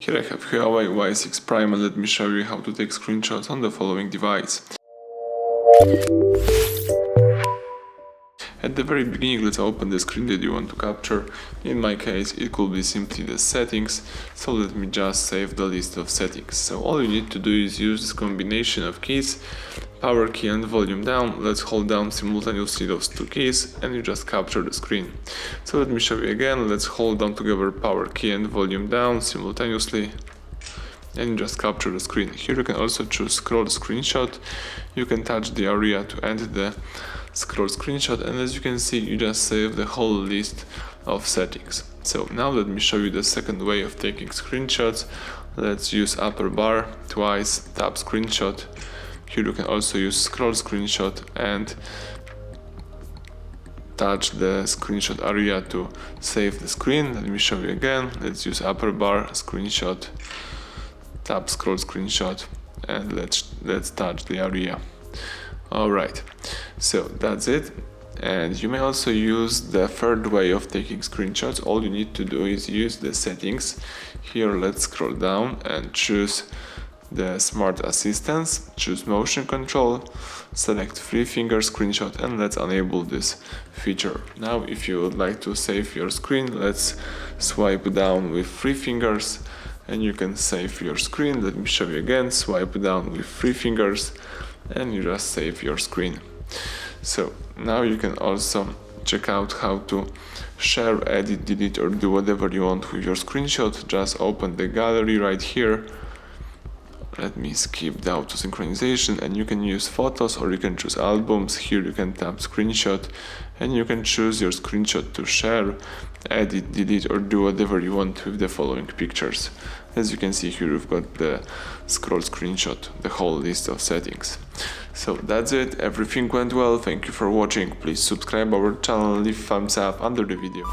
Here I have HUAWEI Y6 Prime and let me show you how to take screenshots on the following device. At the very beginning, let's open the screen that you want to capture. In my case, it could be simply the settings, so let me just save the list of settings. So all you need to do is use this combination of keys, power key and volume down. Let's hold down simultaneously those two keys and you just capture the screen. So let me show you again. Let's hold down together power key and volume down simultaneously and you just capture the screen. Here you can also choose scroll screenshot. You can touch the area to end the scroll screenshot, and as you can see, you just save the whole list of settings. So now let me show you the second way of taking screenshots. Let's use upper bar, twice tap screenshot. Here you can also use scroll screenshot and touch the screenshot area to save the screen. Let me show you again. Let's use upper bar, screenshot, tap scroll screenshot, and let's touch the area. Alright, so that's it. And you may also use the third way of taking screenshots. All you need to do is use the settings. Here let's scroll down and choose the smart assistance, choose motion control, select 3-finger screenshot, and let's enable this feature. Now if you would like to save your screen, let's swipe down with 3 fingers and you can save your screen. Let me show you again. Swipe down with 3 fingers and you just save your screen. So now you can also check out how to share, edit, delete, or do whatever you want with your screenshot. Just open the gallery right here. Let me skip the auto synchronization, and you can use photos or you can choose albums. Here you can tap screenshot and you can choose your screenshot to share, edit, delete, or do whatever you want with the following pictures. As you can see here, you've got the scroll screenshot, the whole list of settings. So that's it, everything went well, thank you for watching. Please subscribe our channel, leave thumbs up under the video.